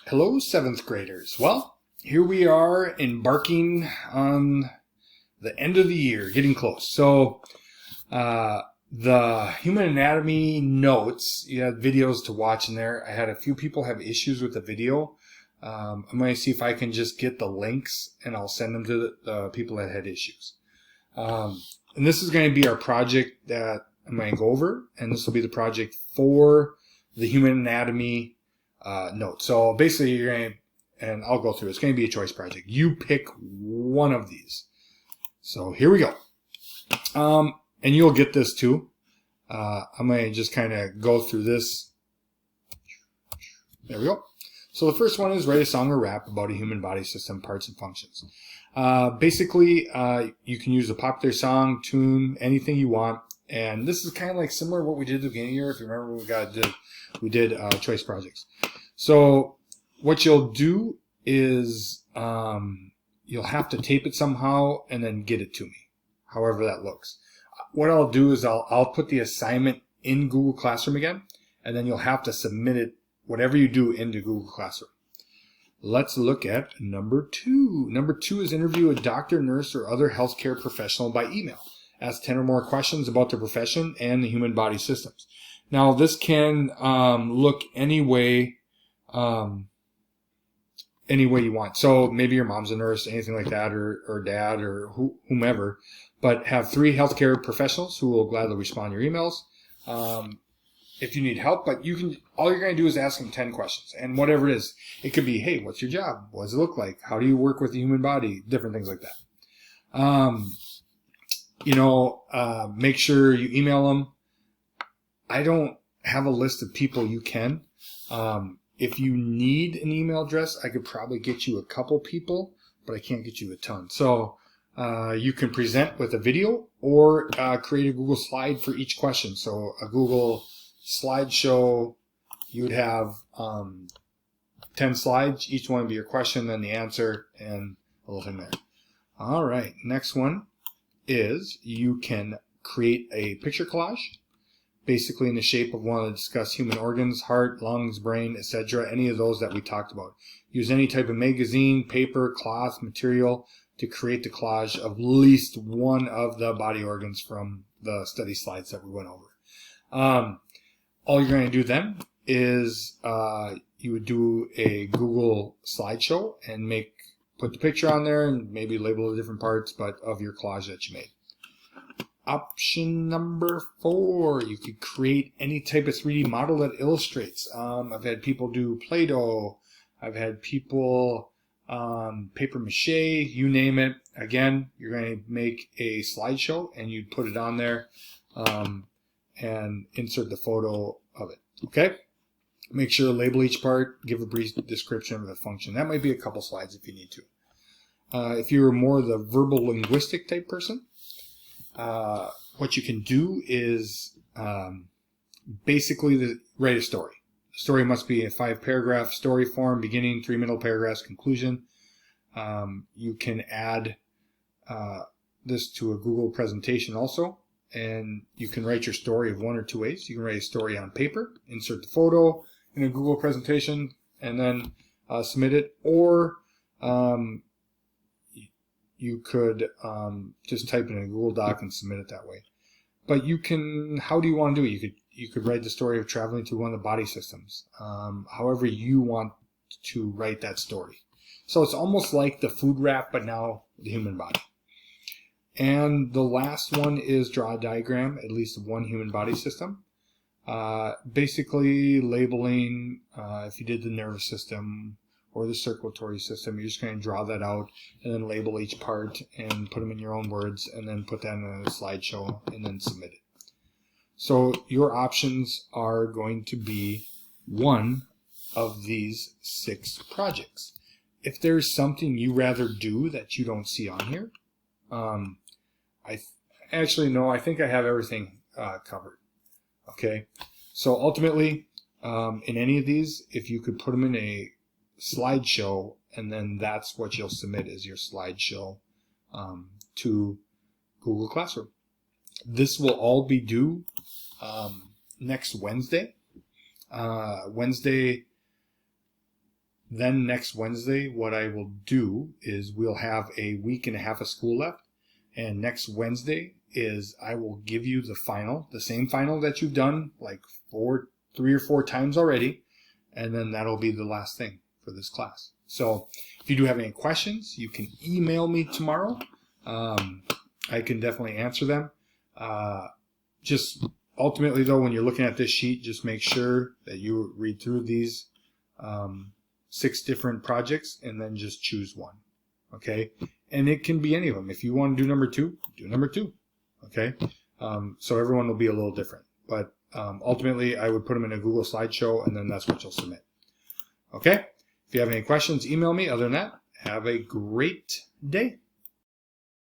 Hello, seventh graders. Well, here we are embarking on the end of the year, getting close. So, the human anatomy notes, you have videos to watch in there. I had a few people have issues with the video. I'm going to see if I can just get the links and I'll send them to the people that had issues. And this is going to be our project that I'm going to go over, and this will be the project for the human anatomy note. So basically you're going to, and I'll go through, it's going to be a choice project. You pick one of these. So here we go. And you'll get this too. I'm going to just kind of go through this. There we go. So the first one is write a song or rap about a human body system, parts and functions. Basically, you can use a popular song, tune, anything you want. And this is kind of like similar to what we did at the beginning of the year. If you remember, we did choice projects. So what you'll do is you'll have to tape it somehow and then get it to me, however that looks. What I'll do is I'll put the assignment in Google Classroom again, and then you'll have to submit it, whatever you do, into Google Classroom. Let's look at number 2. Number 2 is interview a doctor, nurse, or other healthcare professional by email. Ask 10 or more questions about their profession and the human body systems. Now, this can look any way you want. So maybe your mom's a nurse, anything like that, or dad, or whomever. But have 3 healthcare professionals who will gladly respond to your emails. If you need help, but all you're going to do is ask them 10 questions, and whatever it is, it could be, hey, what's your job? What does it look like? How do you work with the human body? Different things like that. Make sure you email them. I don't have a list of people you can. If you need an email address, I could probably get you a couple people, but I can't get you a ton. So you can present with a video or create a Google slide for each question. So a Google slideshow, you would have 10 slides. Each one would be your question, then the answer, and a little thing there. All right, next one is you can create a picture collage, basically in the shape of one of the discussed human organs, heart, lungs, brain, etc., any of those that we talked about. Use any type of magazine, paper, cloth, material to create the collage of at least one of the body organs from the study slides that we went over. All you're going to do then is you would do a Google slideshow and put the picture on there and maybe label the different parts, but of your collage that you made. Option number 4, you could create any type of 3D model that illustrates. I've had people do Play-Doh. I've had people paper mache, you name it. Again, you're going to make a slideshow and you'd put it on there and insert the photo of it. Okay? Make sure to label each part, give a brief description of the function. That might be a couple slides if you need to. If you're more the verbal linguistic type person, what you can do is basically write a story. The story must be a 5-paragraph story form, beginning, 3 middle paragraphs, conclusion. You can add this to a Google presentation also, and you can write your story of 1 or 2 ways. You can write a story on paper, insert the photo in a Google presentation, and then submit it, or you could just type it in a Google Doc and submit it that way. But you can, how do you want to do it? You could write the story of traveling through one of the body systems, however you want to write that story. So it's almost like the food wrap, but now the human body. And the last one is draw a diagram, at least of one human body system. Basically labeling, if you did the nervous system or the circulatory system, you're just going to draw that out and then label each part and put them in your own words and then put that in a slideshow and then submit it. So your options are going to be one of these 6 projects. If there's something you rather do that you don't see on here, I think I have everything covered. Okay, so ultimately, in any of these, if you could put them in a slideshow, and then that's what you'll submit as your slideshow to Google Classroom. This will all be due next Wednesday. Wednesday Then next Wednesday, what I will do is we'll have a week and a half of school left. And next Wednesday is I will give you the final, the same final that you've done like 3 or 4 times already. And then that'll be the last thing for this class. So if you do have any questions, you can email me tomorrow. I can definitely answer them. Just ultimately, though, when you're looking at this sheet, just make sure that you read through these 6 different projects and then just choose one. Okay? And it can be any of them. If you want to do number 2, do number 2. Okay? So everyone will be a little different. But ultimately, I would put them in a Google slideshow, and then that's what you'll submit. Okay? If you have any questions, email me. Other than that, have a great day.